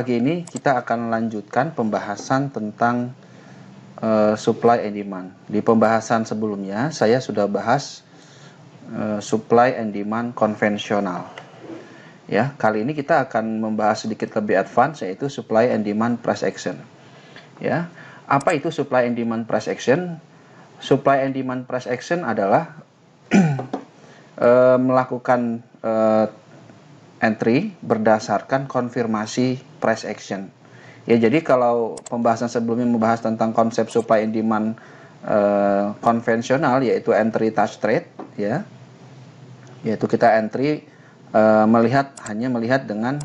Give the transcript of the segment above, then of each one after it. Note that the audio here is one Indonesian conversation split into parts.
pagi ini kita akan lanjutkan pembahasan tentang supply and demand. Di pembahasan sebelumnya saya sudah bahas supply and demand konvensional. Ya, kali ini kita akan membahas sedikit lebih advance, yaitu supply and demand price action. Ya, apa itu supply and demand price action? Supply and demand price action adalah melakukan entry berdasarkan konfirmasi price action. Ya, jadi kalau pembahasan sebelumnya membahas tentang konsep supply and demand konvensional, yaitu entry touch trade, ya, yaitu kita entry hanya melihat dengan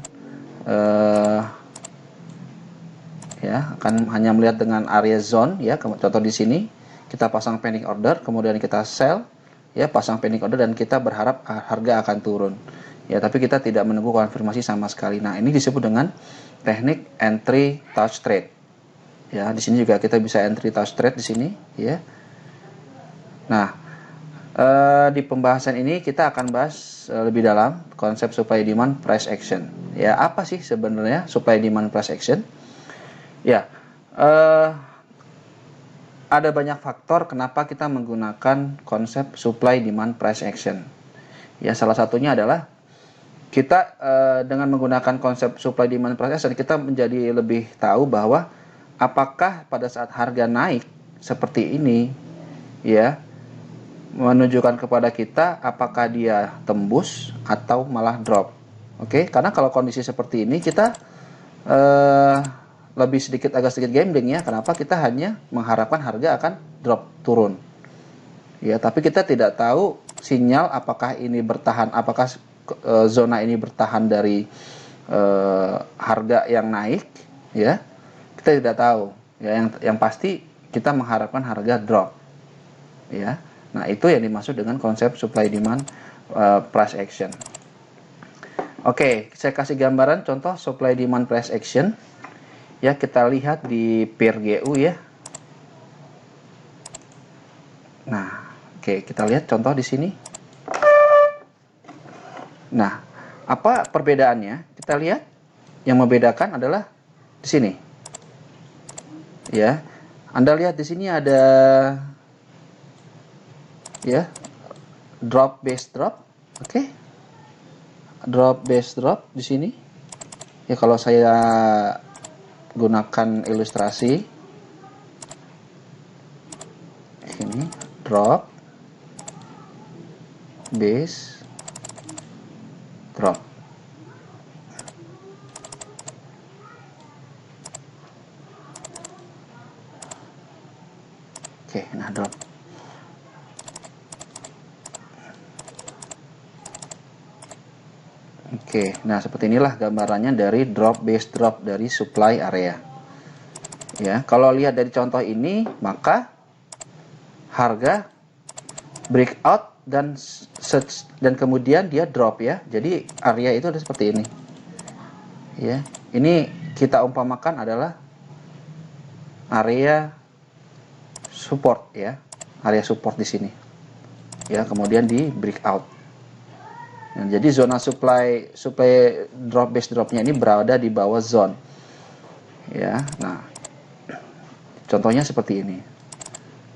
hanya melihat dengan area zone, ya. Contoh di sini kita pasang pending order, kemudian kita sell, ya, pasang pending order, dan kita berharap harga akan turun. Ya, tapi kita tidak menunggu konfirmasi sama sekali. Nah, ini disebut dengan teknik entry touch trade. Ya, di sini juga kita bisa entry touch trade di sini, ya. Nah, di pembahasan ini kita akan bahas lebih dalam konsep supply demand price action. Ya, apa sih sebenarnya supply demand price action? Ya, ada banyak faktor kenapa kita menggunakan konsep supply demand price action. Ya, salah satunya adalah kita dengan menggunakan konsep supply demand price action, kita menjadi lebih tahu bahwa apakah pada saat harga naik seperti ini, ya, menunjukkan kepada kita apakah dia tembus atau malah drop. Oke, karena kalau kondisi seperti ini kita agak sedikit gambling, ya. Kenapa? Kita hanya mengharapkan harga akan drop, turun. Ya, tapi kita tidak tahu sinyal apakah ini bertahan, apakah zona ini bertahan dari harga yang naik, ya. Kita tidak tahu, ya. Yang pasti kita mengharapkan harga drop, ya. Nah, itu yang dimaksud dengan konsep supply demand price action. Oke, saya kasih gambaran contoh supply demand price action. Ya, kita lihat di pair GU, ya. Nah, oke, kita lihat contoh di sini. Nah, apa perbedaannya? Kita lihat yang membedakan adalah di sini. Ya, Anda lihat di sini ada, ya, drop base drop, oke. Drop base drop di sini. Ya, kalau saya gunakan ilustrasi ini, drop base drop. Oke, nah drop. Oke, nah seperti inilah gambarannya dari drop base drop dari supply area. Ya, kalau lihat dari contoh ini, maka harga breakout dan kemudian dia drop, ya. Jadi area itu ada seperti ini. Ya, ini kita umpamakan adalah area support, ya. Area support di sini. Ya, kemudian di breakout. Nah, jadi zona supply drop base dropnya ini berada di bawah zone. Ya, nah contohnya seperti ini.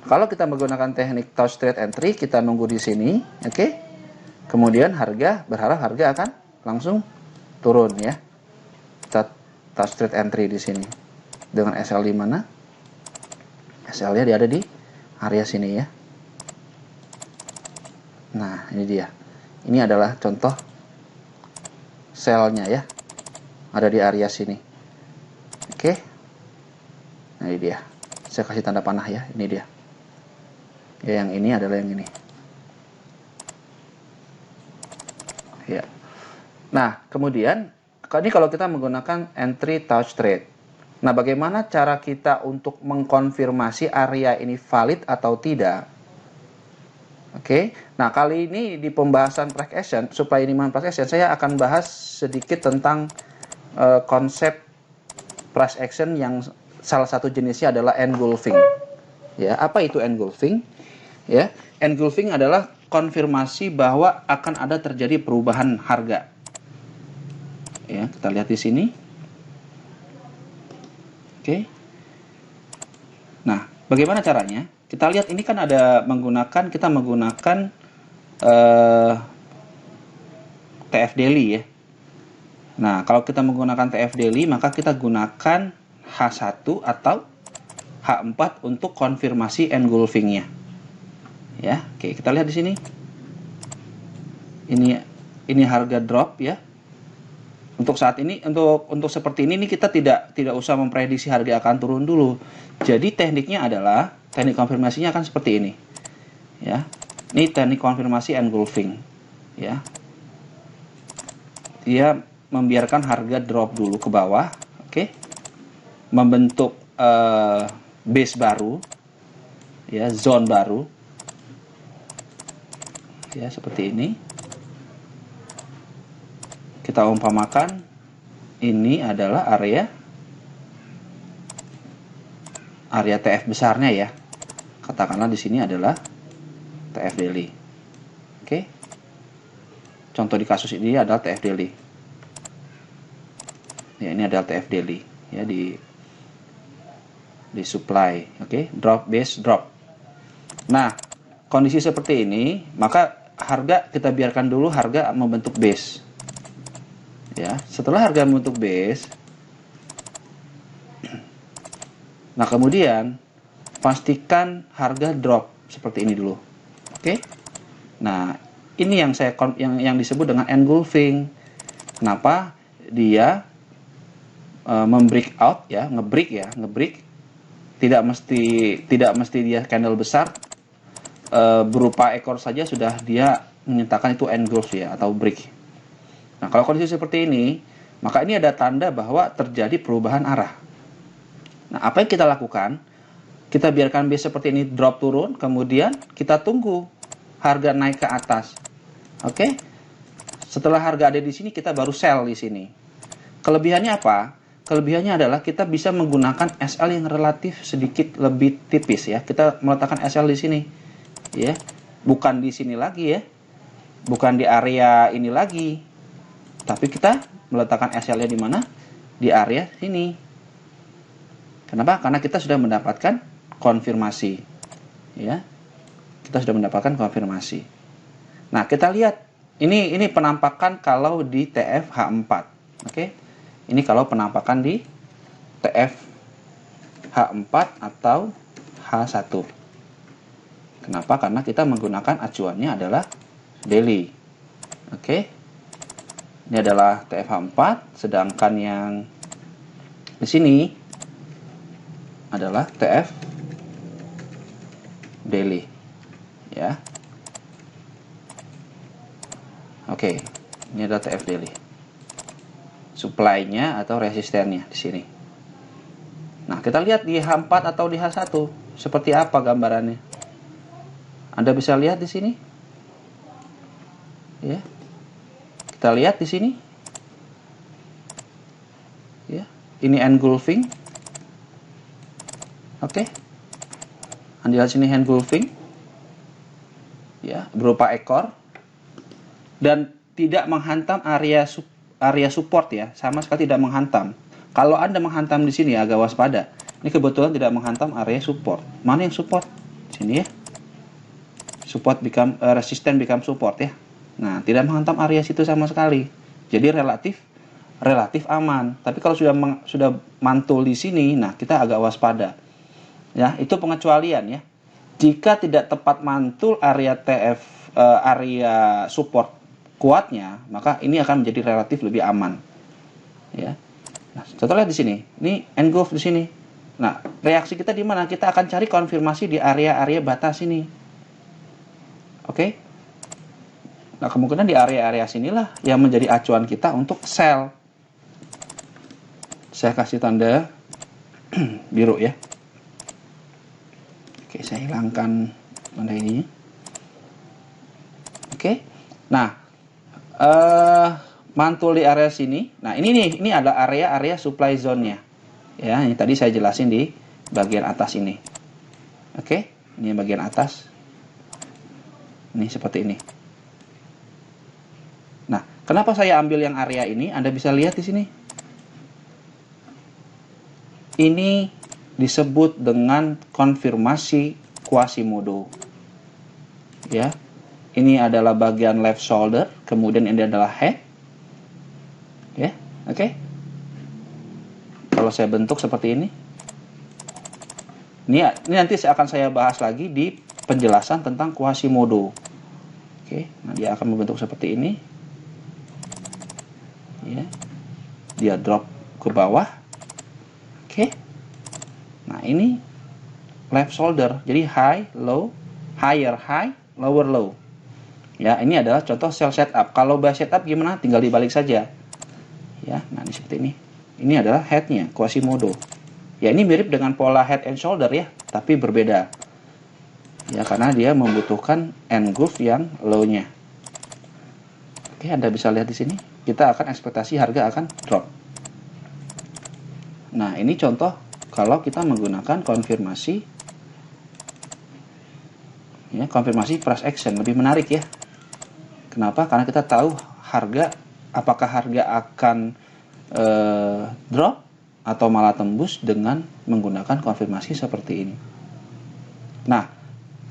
Kalau kita menggunakan teknik touch trade entry, kita nunggu di sini, oke. Kemudian berharap harga akan langsung turun, ya. Kita touch trade entry di sini. Dengan SL di mana? SL-nya dia ada di area sini, ya. Nah, ini dia. Ini adalah contoh sell-nya, ya. Ada di area sini. Oke. Nah, ini dia. Saya kasih tanda panah, ya. Ini dia. Ya, yang ini adalah yang ini. Ya. Nah, kemudian ini kalau kita menggunakan entry touch trade. Nah, bagaimana cara kita untuk mengkonfirmasi area ini valid atau tidak? Oke. Nah, kali ini di pembahasan price action, supply demand price action, saya akan bahas sedikit tentang konsep price action yang salah satu jenisnya adalah engulfing. Ya, apa itu engulfing? Ya, engulfing adalah konfirmasi bahwa akan ada terjadi perubahan harga. Ya, kita lihat di sini. Oke. Nah, bagaimana caranya? Kita lihat ini kan ada kita menggunakan TF Daily ya. Nah, kalau kita menggunakan TF Daily, maka kita gunakan H1 atau H4 untuk konfirmasi engulfingnya. Ya, oke, kita lihat di sini. Ini harga drop ya. Untuk saat ini, untuk seperti ini kita tidak usah memprediksi harga akan turun dulu. Jadi tekniknya adalah teknik konfirmasinya akan seperti ini. Ya. Ini teknik konfirmasi engulfing. Ya. Dia membiarkan harga drop dulu ke bawah, oke. Membentuk base baru. Ya, zone baru. Ya, seperti ini. Kita umpamakan ini adalah area TF besarnya ya. Katakanlah di sini adalah TF daily. Oke. Contoh di kasus ini adalah TF daily. Ya, ini adalah TF daily ya di supply, oke. Drop base drop. Nah, kondisi seperti ini, maka harga kita biarkan dulu harga membentuk base. Ya, setelah harga membentuk base, nah kemudian pastikan harga drop seperti ini dulu, oke. Nah, ini yang disebut dengan engulfing. Kenapa? Dia membreak out ya, ngebreak. Tidak mesti dia candle besar, berupa ekor saja sudah dia menyatakan itu engulf ya atau break. Nah, kalau kondisi seperti ini, maka ini ada tanda bahwa terjadi perubahan arah. Nah, apa yang kita lakukan? Kita biarkan base seperti ini drop turun, kemudian kita tunggu harga naik ke atas. Oke? Setelah harga ada di sini, kita baru sell di sini. Kelebihannya apa? Kelebihannya adalah kita bisa menggunakan SL yang relatif sedikit lebih tipis ya. Kita meletakkan SL di sini. Ya. Bukan di sini lagi ya. Bukan di area ini lagi. Tapi kita meletakkan SL-nya di mana? Di area sini. Kenapa? Karena kita sudah mendapatkan konfirmasi. Ya. Kita sudah mendapatkan konfirmasi. Nah, kita lihat ini penampakan kalau di TF H4. Oke. Ini kalau penampakan di TF H4 atau H1. Kenapa? Karena kita menggunakan acuannya adalah daily. Oke. Ini adalah TF4, sedangkan yang di sini adalah TF daily. Ya. Oke, ini adalah TF daily. Supply-nya atau resistennya di sini. Nah, kita lihat di H4 atau di H1 seperti apa gambarannya. Anda bisa lihat di sini. Ya. Kita lihat di sini. Ya, ini engulfing. Oke. Anda lihat sini engulfing. Ya, berupa ekor dan tidak menghantam area support ya, sama sekali tidak menghantam. Kalau Anda menghantam di sini agak waspada. Ini kebetulan tidak menghantam area support. Mana yang support? Sini ya. Support resisten become support ya. Nah, tidak menghantam area situ sama sekali. Jadi relatif aman. Tapi kalau sudah mantul di sini, nah kita agak waspada. Ya, itu pengecualian ya. Jika tidak tepat mantul area area support kuatnya, maka ini akan menjadi relatif lebih aman. Ya. Nah, contoh lihat di sini. Ini engulf di sini. Nah, reaksi kita di mana? Kita akan cari konfirmasi di area-area batas ini. Oke? Nah, kemungkinan di area-area sinilah yang menjadi acuan kita untuk sell. Saya kasih tanda biru ya. Oke, saya hilangkan tanda ini. Oke. Nah, mantul di area sini. Nah, ini adalah area supply zone-nya. Ya, ini tadi saya jelasin di bagian atas ini. Oke, ini bagian atas. Ini seperti ini. Nah, kenapa saya ambil yang area ini? Anda bisa lihat di sini. Ini disebut dengan konfirmasi Quasimodo. Ya, ini adalah bagian left shoulder, kemudian ini adalah head. Ya, oke. Kalau saya bentuk seperti ini, ini nanti akan saya bahas lagi di penjelasan tentang Quasimodo. Oke, nah dia akan membentuk seperti ini. Ya, dia drop ke bawah. Oke. Nah, ini left shoulder. Jadi high, low, higher, high, lower, low. Ya, ini adalah contoh sell setup. Kalau buy setup gimana? Tinggal dibalik saja. Ya, nah ini seperti ini. Ini adalah headnya, Quasimodo. Ya, ini mirip dengan pola head and shoulder ya, tapi berbeda. Ya, karena dia membutuhkan engulf yang low-nya. Oke, Anda bisa lihat di sini. Kita akan ekspektasi harga akan drop. Nah, ini contoh kalau kita menggunakan konfirmasi. Ya, konfirmasi price action lebih menarik ya. Kenapa? Karena kita tahu harga, apakah harga akan drop atau malah tembus dengan menggunakan konfirmasi seperti ini. Nah,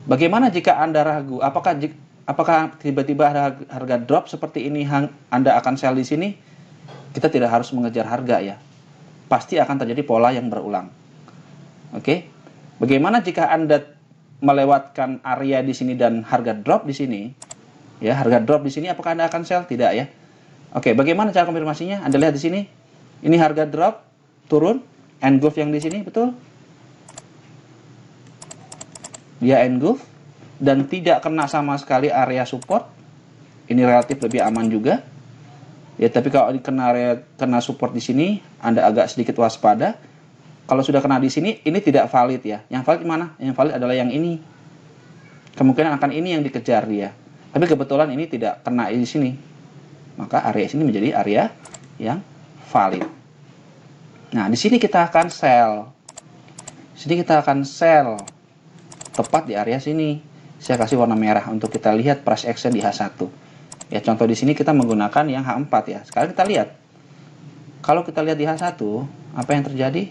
bagaimana jika Anda ragu? Apakah tiba-tiba harga drop seperti ini Anda akan sell di sini? Kita tidak harus mengejar harga ya. Pasti akan terjadi pola yang berulang. Oke. Bagaimana jika Anda melewatkan area di sini dan harga drop di sini? Ya, harga drop di sini, apakah Anda akan sell? Tidak ya. Oke, bagaimana cara konfirmasinya? Anda lihat di sini. Ini harga drop, turun, engulf yang di sini, betul? Dia engulf dan tidak kena sama sekali area support. Ini relatif lebih aman juga. Ya, tapi kalau kena support di sini, Anda agak sedikit waspada. Kalau sudah kena di sini, ini tidak valid ya. Yang valid mana? Yang valid adalah yang ini. Kemungkinan akan ini yang dikejar dia. Tapi kebetulan ini tidak kena di sini. Maka area sini menjadi area yang valid. Nah, di sini kita akan sell. Sini kita akan sell tepat di area sini. Saya kasih warna merah untuk kita lihat price action di H1. Ya, contoh di sini kita menggunakan yang H4 ya. Sekarang kita lihat. Kalau kita lihat di H1, apa yang terjadi?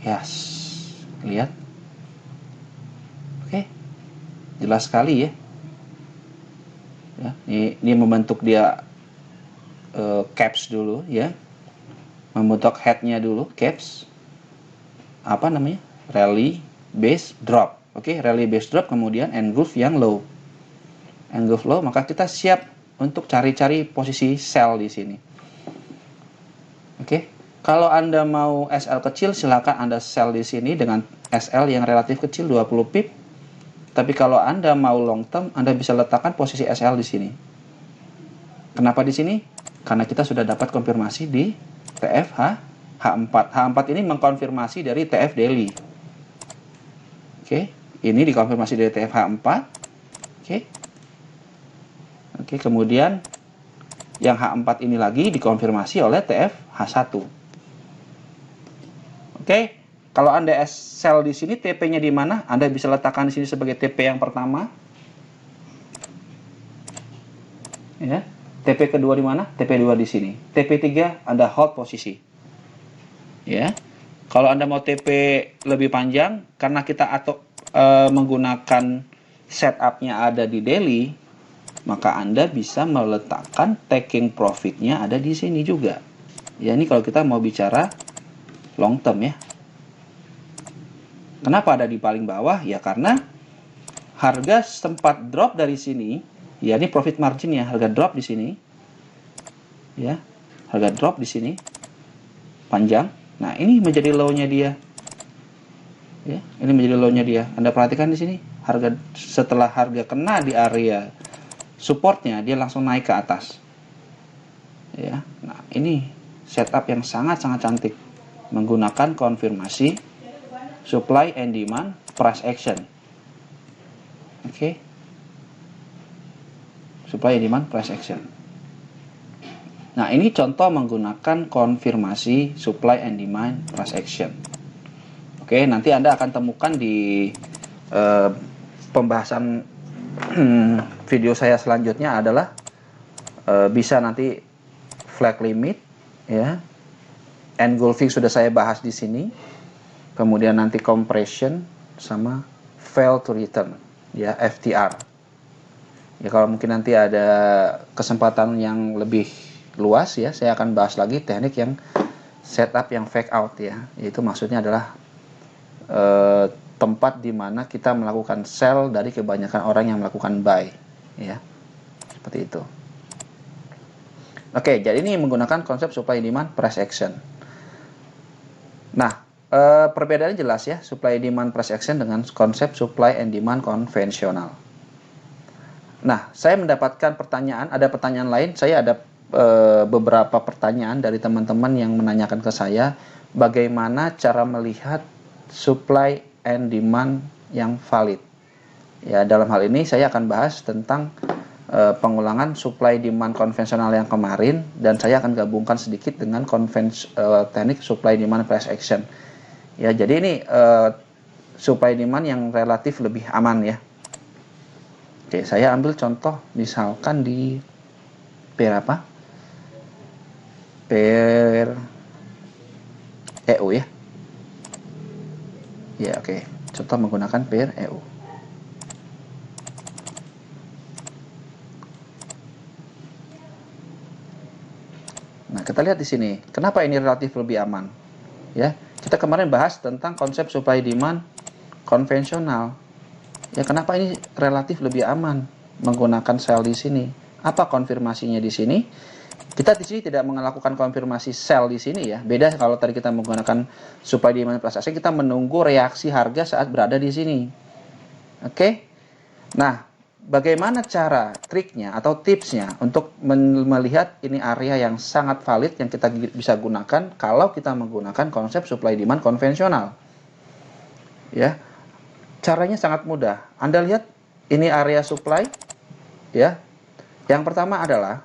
Yes. Lihat. Oke. Jelas sekali ya. Ya, ini membentuk dia caps dulu ya, membentuk headnya dulu, caps, apa namanya, rally base drop. Oke, rally base drop, kemudian engulf yang low, engulf low, maka kita siap untuk cari-cari posisi sell di sini. Oke, kalau Anda mau SL kecil, silakan Anda sell di sini dengan SL yang relatif kecil 20 pip. Tapi kalau Anda mau long term, Anda bisa letakkan posisi SL di sini. Kenapa di sini? Karena kita sudah dapat konfirmasi di TF H4. H4 ini mengkonfirmasi dari TF daily. Oke, ini dikonfirmasi dari TF H4. Oke. Oke, kemudian yang H4 ini lagi dikonfirmasi oleh TF H1. Oke. Kalau Anda sell di sini, TP-nya di mana? Anda bisa letakkan di sini sebagai TP yang pertama. Ya. TP kedua di mana? TP2 di sini. TP3 Anda hold posisi. Ya. Kalau Anda mau TP lebih panjang, karena kita menggunakan setupnya ada di daily, maka Anda bisa meletakkan taking profitnya ada di sini juga. Ya, ini kalau kita mau bicara long term ya. Kenapa ada di paling bawah? Ya karena harga sempat drop dari sini. Ya, ini profit margin ya, harga drop di sini. Ya, harga drop di sini. Panjang. Nah, ini menjadi low-nya dia. Ya, ini menjadi low-nya dia. Anda perhatikan di sini, setelah harga kena di area supportnya, dia langsung naik ke atas. Ya, nah ini setup yang sangat-sangat cantik menggunakan konfirmasi supply and demand price action. Oke. Supply and demand price action. Nah, ini contoh menggunakan konfirmasi supply and demand price action. Oke, nanti Anda akan temukan di pembahasan video saya selanjutnya adalah bisa nanti flag limit ya. engulfing sudah saya bahas di sini. Kemudian nanti compression sama fail to return, ya, FTR. Ya, kalau mungkin nanti ada kesempatan yang lebih luas ya, saya akan bahas lagi teknik yang setup yang fake out ya. Yaitu maksudnya adalah tempat di mana kita melakukan sell dari kebanyakan orang yang melakukan buy ya. Seperti itu. Oke, jadi ini menggunakan konsep supply demand price action. Nah, perbedaannya jelas ya, supply demand price action dengan konsep supply and demand konvensional. Nah, saya mendapatkan pertanyaan, ada pertanyaan lain, saya ada beberapa pertanyaan dari teman-teman yang menanyakan ke saya bagaimana cara melihat supply and demand yang valid. Ya, dalam hal ini saya akan bahas tentang pengulangan supply demand konvensional yang kemarin, dan saya akan gabungkan sedikit dengan teknik supply demand price action. Ya, jadi ini supply demand yang relatif lebih aman ya. Oke, saya ambil contoh misalkan di pair apa? Pair EU ya. Ya, oke. Contoh menggunakan pair EU. Nah, kita lihat di sini. Kenapa ini relatif lebih aman? Ya, kita kemarin bahas tentang konsep supply demand konvensional. Ya, kenapa ini relatif lebih aman menggunakan sell di sini? Apa konfirmasinya di sini? Kita di sini tidak melakukan konfirmasi sell di sini ya. Beda kalau tadi kita menggunakan supply demand price action, kita menunggu reaksi harga saat berada di sini. Oke? Nah, bagaimana cara triknya atau tipsnya untuk melihat ini area yang sangat valid yang kita bisa gunakan kalau kita menggunakan konsep supply demand konvensional? Ya. Caranya sangat mudah. Anda lihat ini area supply ya. Yang pertama adalah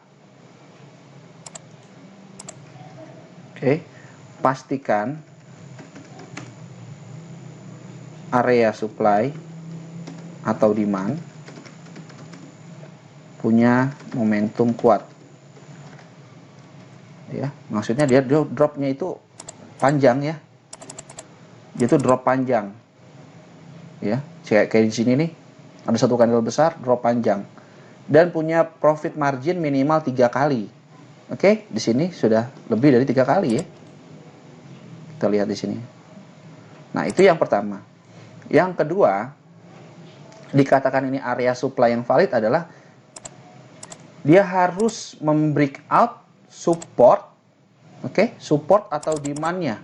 pastikan area supply atau demand punya momentum kuat. Ya, maksudnya dia dropnya itu panjang ya. Dia itu drop panjang. Ya, kayak di sini nih ada satu candle besar drop panjang dan punya profit margin minimal 3 kali. Oke, di sini sudah lebih dari 3 kali ya. Kita lihat di sini. Nah, itu yang pertama. Yang kedua, dikatakan ini area supply yang valid adalah dia harus membreak out support, support atau demandnya.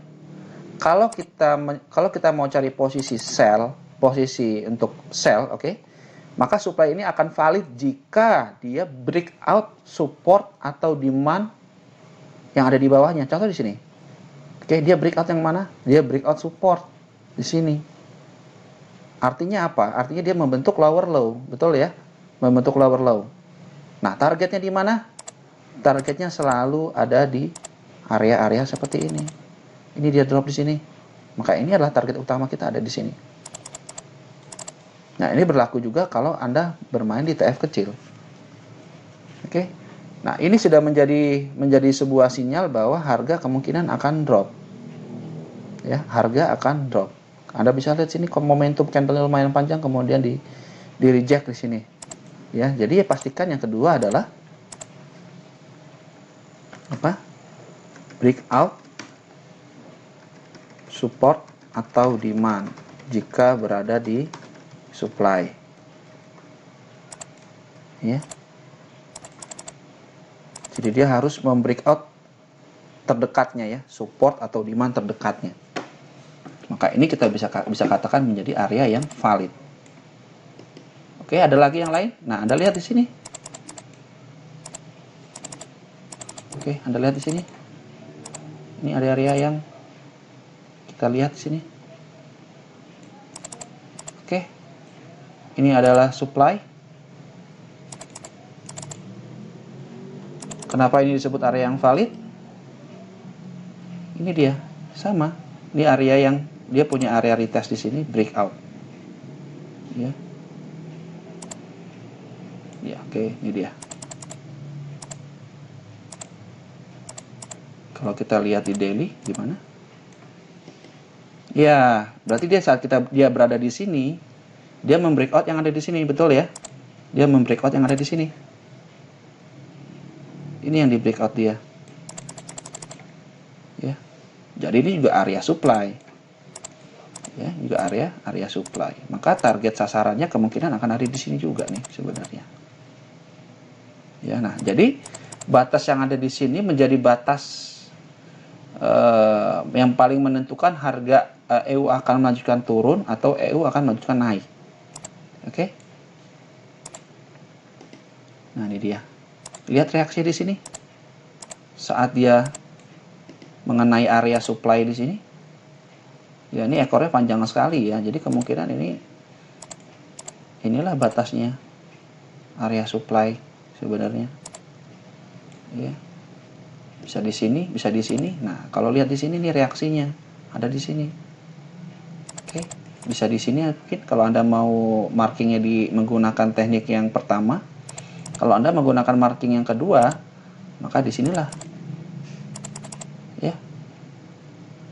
Kalau kita mau cari posisi sell, posisi untuk sell, maka supply ini akan valid jika dia break out support atau demand yang ada di bawahnya. Contoh di sini. Dia break out yang mana? Dia break out support di sini. Artinya apa? Artinya dia membentuk lower low, betul ya? Membentuk lower low. Nah, targetnya di mana? Targetnya selalu ada di area-area seperti ini. Ini dia drop di sini. Maka ini adalah target utama kita ada di sini. Nah, ini berlaku juga kalau Anda bermain di TF kecil. Nah, ini sudah menjadi sebuah sinyal bahwa harga kemungkinan akan drop. Ya, harga akan drop. Anda bisa lihat sini momentum candle lumayan panjang kemudian di reject di sini. Ya, jadi pastikan yang kedua adalah breakout support atau demand jika berada di supply. Ya. Jadi dia harus membreakout terdekatnya ya, support atau demand terdekatnya. Maka ini kita bisa katakan menjadi area yang valid. Ada lagi yang lain? Nah, Anda lihat di sini. Anda lihat di sini. Ini area-area yang kita lihat di sini. Ini adalah supply. Kenapa ini disebut area yang valid? Ini dia, sama. Ini area yang dia punya area retest di sini, breakout. Ya. Ya, ini dia. Kalau kita lihat di daily gimana? Ya, berarti dia saat dia berada di sini, dia membreakout yang ada di sini, betul ya? Dia membreakout yang ada di sini. Ini yang di breakout dia. Ya. Jadi ini juga area supply. Ya, juga area supply. Maka target sasarannya kemungkinan akan ada di sini juga nih sebenarnya. Ya, nah, jadi batas yang ada di sini menjadi batas yang paling menentukan harga EU akan melanjutkan turun atau EU akan melanjutkan naik. Oke. Nah, ini dia. Lihat reaksi di sini. Saat dia mengenai area supply di sini. Ya, ini ekornya panjang sekali ya. Jadi kemungkinan inilah batasnya area supply sebenarnya. Ya. Bisa di sini, bisa di sini. Nah, kalau lihat di sini nih reaksinya ada di sini. Oke, bisa di sini mungkin kalau Anda mau markingnya menggunakan teknik yang pertama. Kalau Anda menggunakan marking yang kedua, maka disinilah. Ya.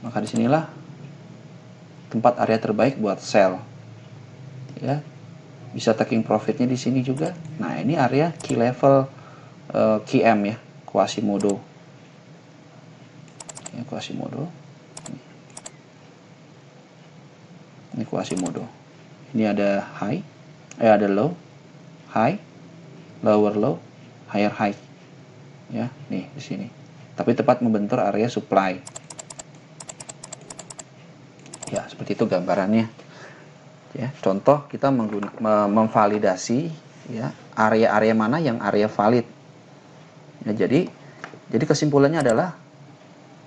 Maka disinilah tempat area terbaik buat sell. Ya. Bisa taking profitnya di sini juga. Nah, ini area key level QM ya, Quasimodo. Ya, Quasimodo. Ini Quasimodo. Ini ada high, ada low, high, lower low, higher high. Ya, nih di sini. Tapi tepat membentur area supply. Ya, seperti itu gambarannya. Ya, contoh kita memvalidasi ya area-area mana yang area valid. Ya, jadi kesimpulannya adalah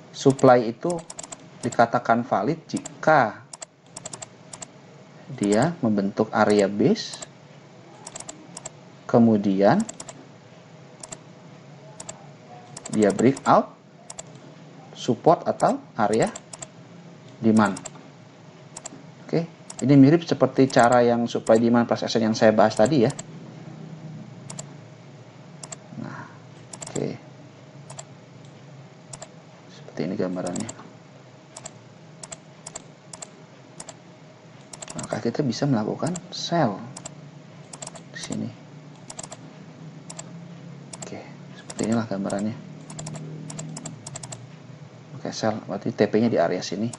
supply itu dikatakan valid jika dia membentuk area base, kemudian dia breakout, support atau area demand. Oke, ini mirip seperti cara yang supply demand plus action yang saya bahas tadi ya. Nah, oke. Seperti ini gambarannya. Maka kita bisa melakukan sell di sini. Oke, seperti inilah gambarannya. Oke, sell berarti TP-nya di area sini.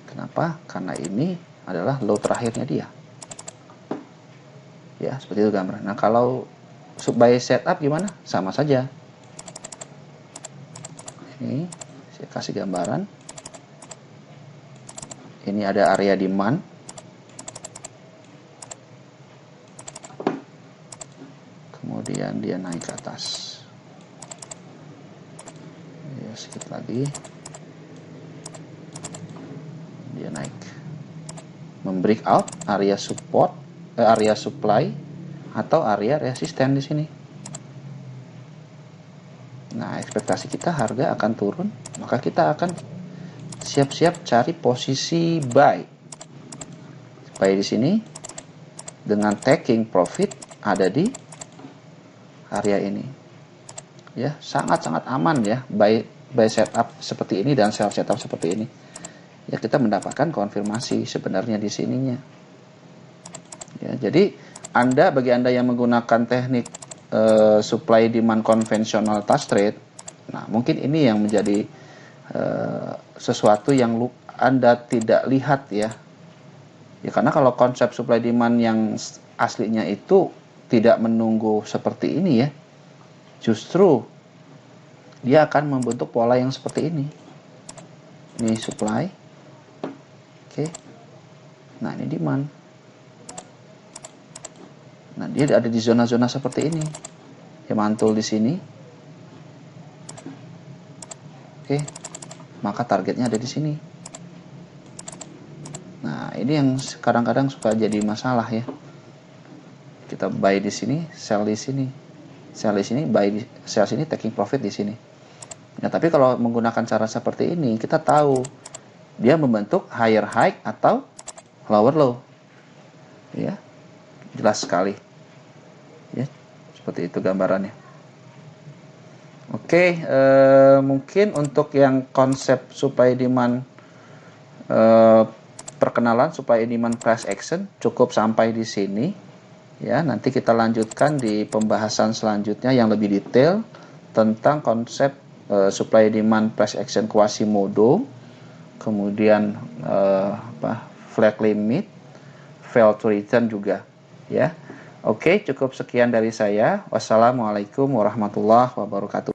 Kenapa? Karena ini adalah low terakhirnya dia. Ya, seperti itu gambaran. Nah, kalau buy setup gimana? Sama saja. Ini saya kasih gambaran. Ini ada area demand. Kemudian dia naik ke atas. Ya, sedikit lagi. Dia naik. Membreakout area support, area supply atau area resisten di sini. Nah, ekspektasi kita harga akan turun, maka kita akan siap-siap cari posisi buy. Buy di sini dengan taking profit ada di area ini. Ya, sangat-sangat aman ya buy setup seperti ini dan sell setup seperti ini. Ya, kita mendapatkan konfirmasi sebenarnya di sininya. Ya, jadi bagi Anda yang menggunakan teknik supply demand konvensional touch trade, nah mungkin ini yang menjadi sesuatu yang Anda tidak lihat ya. Ya, karena kalau konsep supply demand yang aslinya itu tidak menunggu seperti ini ya, justru dia akan membentuk pola yang seperti ini. Ini supply. Oke. Nah, ini demand. Nah, dia ada di zona-zona seperti ini. Dia mantul di sini. Oke. Maka targetnya ada di sini. Nah, ini yang kadang-kadang suka jadi masalah ya. Kita buy di sini, sell di sini. Sell di sini, sell sini, taking profit di sini. Nah, tapi kalau menggunakan cara seperti ini, kita tahu dia membentuk higher high atau lower low. Ya. Jelas sekali. Ya, seperti itu gambarannya. Oke, mungkin untuk yang konsep supply demand perkenalan supply demand price action cukup sampai di sini ya. Nanti kita lanjutkan di pembahasan selanjutnya yang lebih detail tentang konsep supply demand price action Quasimodo, kemudian flag limit, fail to return juga ya. Oke, cukup sekian dari saya. Wassalamualaikum warahmatullahi wabarakatuh.